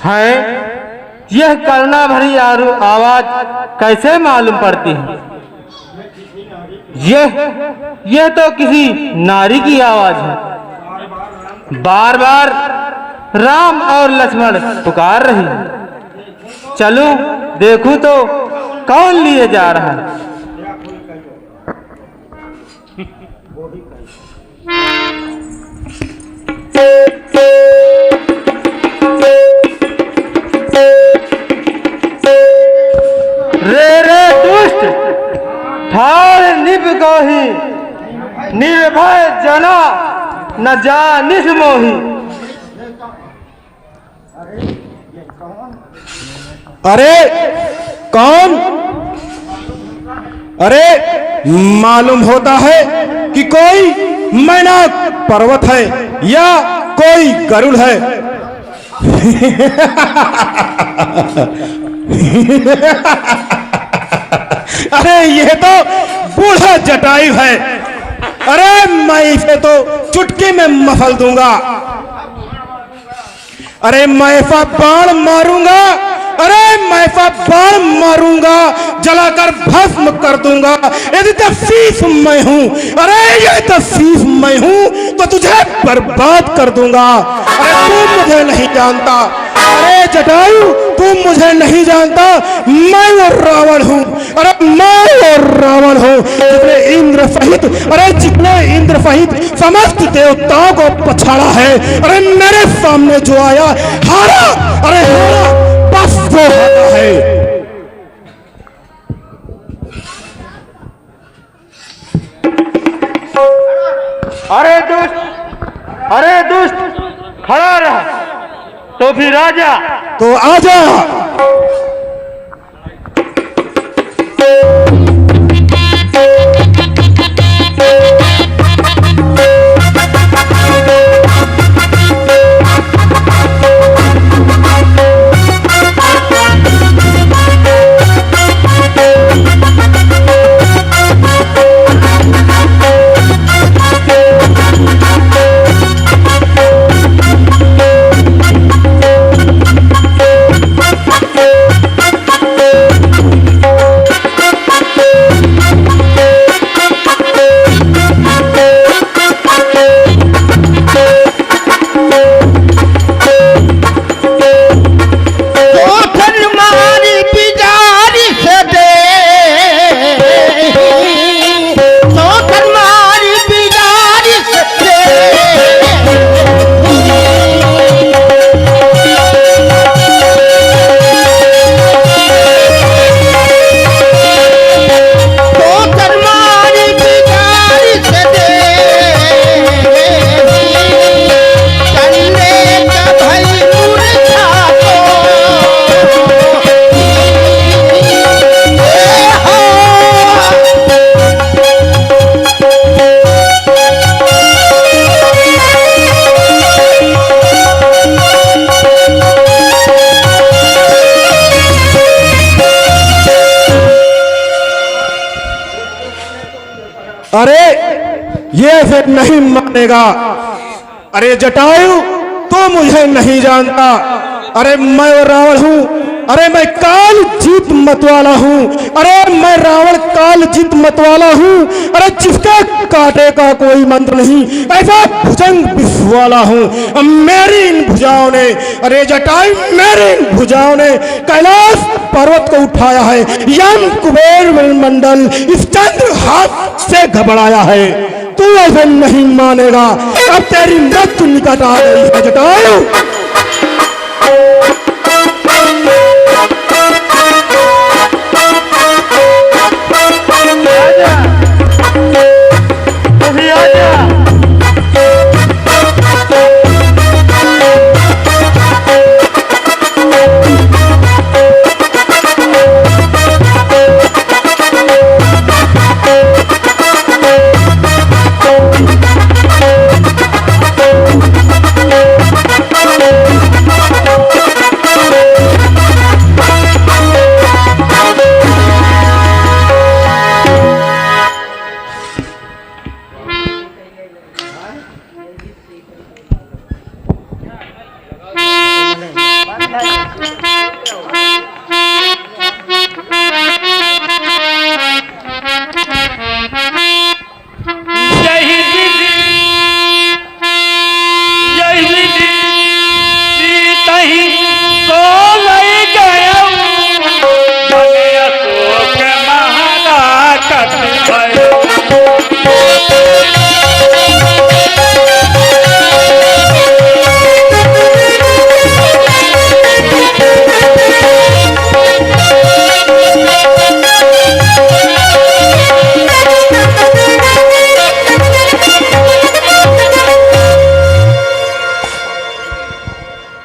है यह करुणा भरी आवाज कैसे मालूम पड़ती है? यह तो किसी नारी की आवाज है। बार बार राम और लक्ष्मण पुकार रही है। चलूं देखूं तो कौन लिए जा रहा है। रे दुष्ट, ठाड़ निभ गोही, निर्भय जना न जानिस मोही। अरे कौन? अरे मालूम होता है कि कोई मैनाक पर्वत है या कोई गरुड़ है। अरे ये तो बूढ़ा जटायु है। अरे मैं इसे तो चुटकी में मफल दूंगा। अरे मैं ऐसा बाण मारूंगा, अरे मैं ऐसा बाण मारूंगा, जलाकर भस्म कर दूंगा। यदि तफसीफ मैं हूं, अरे ये तफसीफ मैं हूं तो तुझे बर्बाद कर दूंगा। अरे तू मुझे नहीं जानता, अरे जटायु तू मुझे नहीं जानता, मैं वो रावण हूं। अरे मैं वो रावण हूं जिसने इंद्र सहित, अरे जितने इंद्र सहित समस्त देवताओं को पछाड़ा है। अरे मेरे सामने जो आया हारा, अरे हारा, बस वो हारा है। तो आजा। अरे ये फिर नहीं मानेगा। अरे जटायु तो मुझे नहीं जानता। अरे मैं रावण हूँ। अरे मैं काल जीत मत वाला हूँ। अरे मैं रावण काल जीत मत वाला हूँ। अरे जिसका काटे का कोई मंत्र नहीं, ऐसा भुजंग विश्व वाला हूँ। मेरी इन भुजाओं ने, अरे जटायु मेरी इन भुजाओं ने कैलाश पर्वत को उठाया है। यम कुबेर मंडल इस चंद्र हाथ से घबराया है। तू ऐसे नहीं मानेगा। अब तेरी मृत्यु निकट आ गई है जटायु।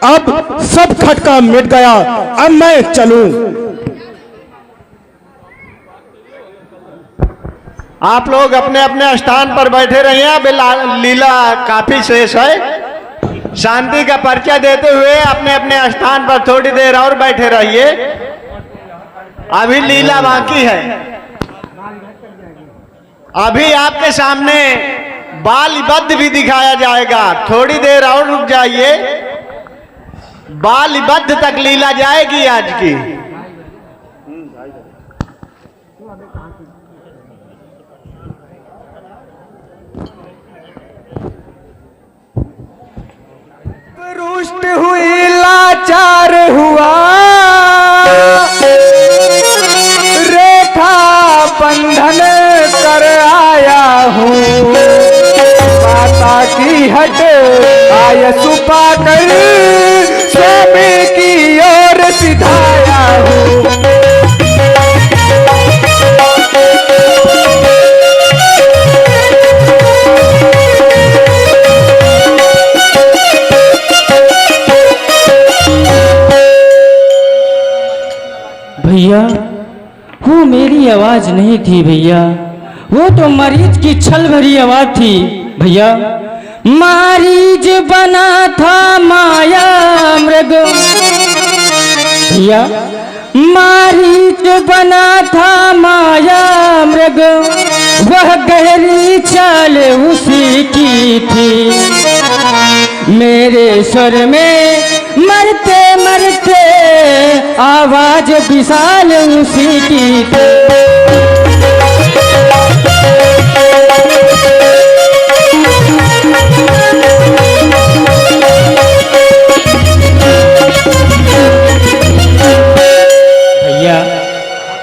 अब सब खटका मिट गया। अब मैं चलूं। आप लोग अपने अपने स्थान पर बैठे रहिए। अभी लीला काफी शेष है। शांति का परिचय देते हुए अपने अपने स्थान पर थोड़ी देर और बैठे रहिए। अभी लीला बाकी है। अभी आपके सामने बालबद्ध भी दिखाया जाएगा। थोड़ी देर और रुक जाइए। बालबद्ध तक लीला जाएगी आज की। रुष्ट हुई लाचार हुआ, रेखा बंधन कर आया हूँ। माता की हट आय सुपा कर स्वामी की ओर सिधाया हूँ। वो मेरी आवाज नहीं थी भैया, वो तो मरीज की छल भरी आवाज थी भैया। मरीज बना था माया मृग भैया, मरीज बना था माया मृग, वह गहरी चाल उसी की थी। मेरे स्वर में मरते मरते आवाज विशाल उसी की थी। भैया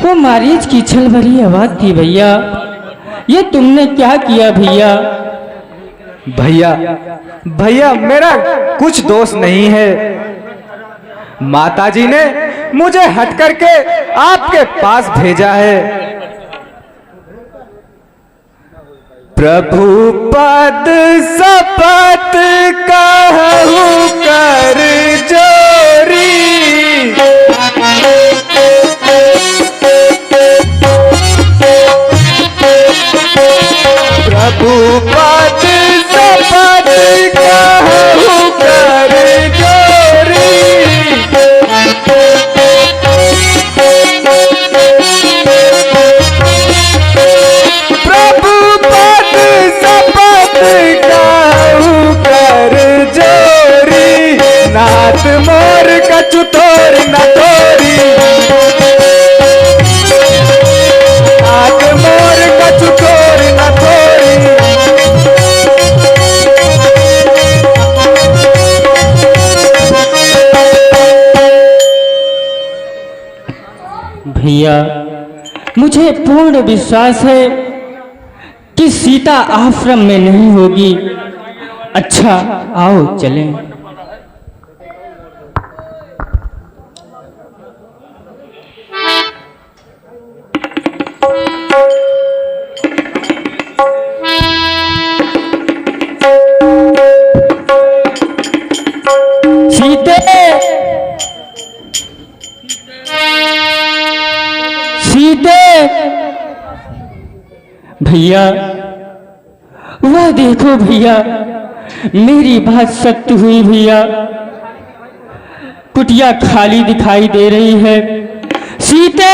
वो मरीज की छल भरी आवाज थी भैया, ये तुमने क्या किया भैया? भैया भैया मेरा कुछ दोष नहीं है। माताजी ने मुझे हट करके आपके पास भेजा है। प्रभु पद शपथ कहूँ कर जोरी, प्रभु पद शपथ कहूँ कर जोरी, प्रभु पद शपथ कहूँ कर जोरी, नाथ मोर कछु तोर न तोरी, नाथ मोर कछु तोर न तोरी। भैया मुझे पूर्ण विश्वास है कि सीता आश्रम में नहीं होगी। अच्छा आओ चलें। सीते सीते भैया वह देखो भैया, मेरी बात सत्य हुई भैया, कुटिया खाली दिखाई दे रही है। सीते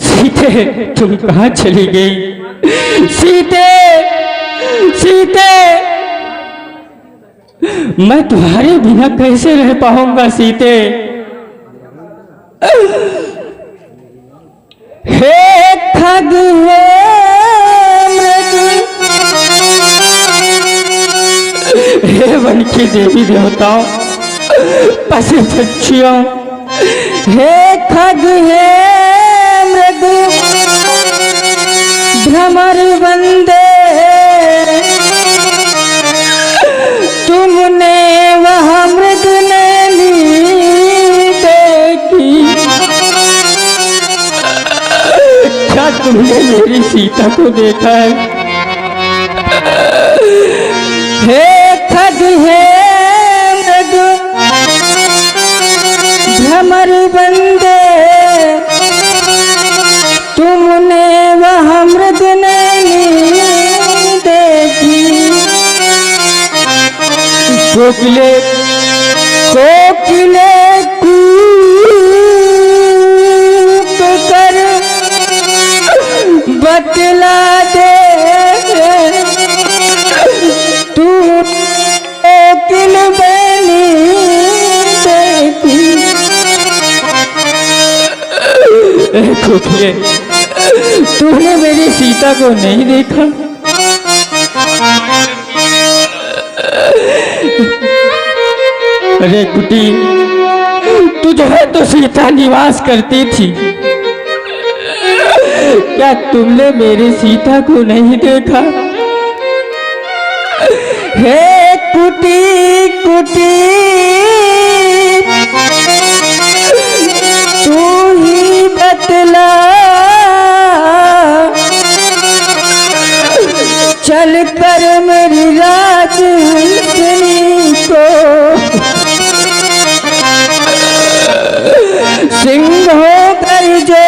सीते तुम कहाँ चली गई? सीते सीते मैं तुम्हारे बिना कैसे रह पाऊंगा सीते? हे खग हे मृग, हे वन की देवी देवताओं पशु पक्षियों, हे खग हे मृग भ्रमर वंदे, तुमने वह मृग नैनी देखी, क्या तुमने मेरी सीता को देखा है? हे खग हे मृग भ्रमर वंदे, तुमने वह मृग नैनी देखी। कोकिले कोकिले कूक कर बतला दे, तू कोकिल बनी देखी। कोकिले तूने मेरी सीता को नहीं देखा? अरे कुटी तुझे तो सीता निवास करती थी, क्या तुमने मेरी सीता को नहीं देखा? हे कुटी कुटी तू ही बतला, चल कर मेरी राजहंसनी को सिंह होकर जो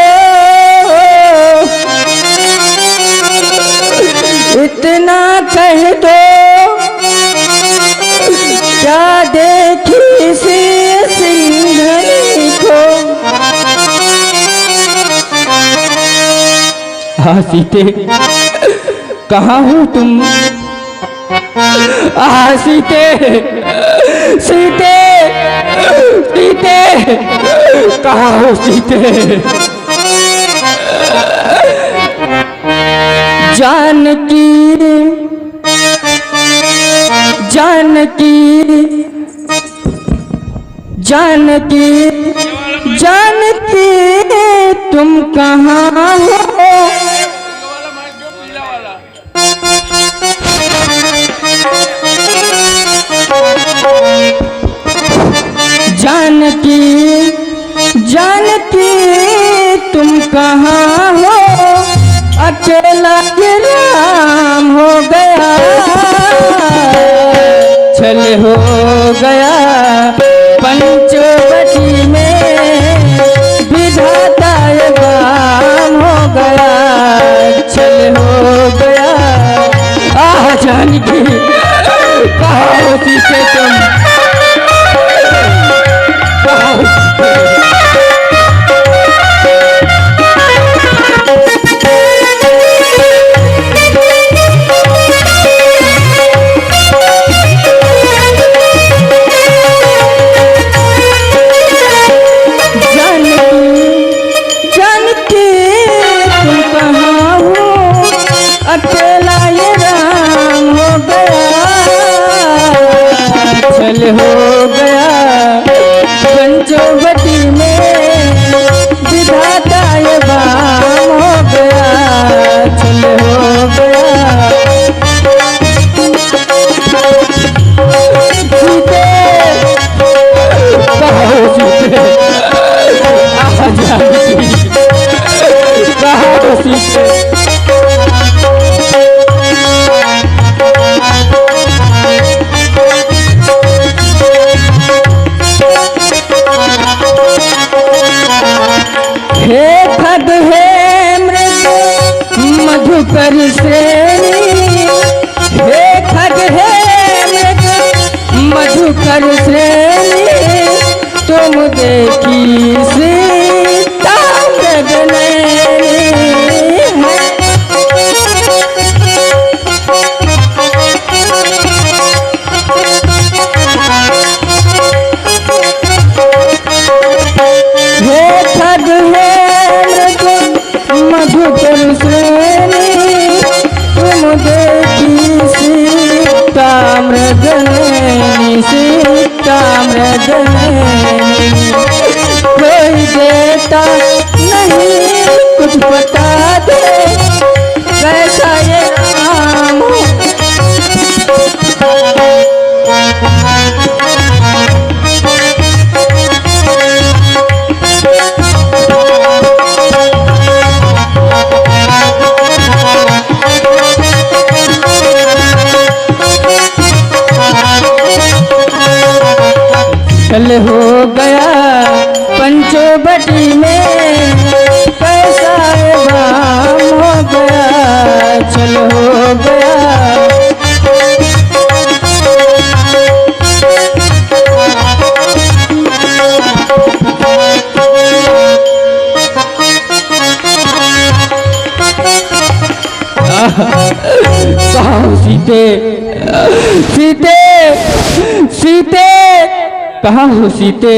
हाँ सीते, कहाँ हो तुम? सीते, सीते, सीते, कहाँ हो सीते? जानकी, जानकी, जानकी, जानकी, तुम कहाँ हो? जानकी, जानकी, तुम कहाँ हो? अकेला ये राम हो गया, छल हो गया पंचवटी में, विधाता ये काम हो गया, छल हो गया। जानकी, कहाँ होती थे तुम? अकेला ये राम हो गया, छल हो गया पंचवटी में, विधाता ये बाम हो गया, छल हो गया। सीते, कहो सीते, जानकी, कहो सीते। हे खग हे मृग मधुकर श्रेणी, हे खग हे मृग मधुकर श्रेणी, तुम देखी सीता मृगनयनी। मधुकर श्रेणी, तुम देखी सीता मृगनयनी, सीता मृगनयनी। कोई देता नहीं कुछ बता दे, कैसा ये राम हो? छल हो गया पंचवटी में, कैसा राम हो गया, छल हो गया। कहाँ हो सीते, सीते, सीते, कहाँ हो सीते?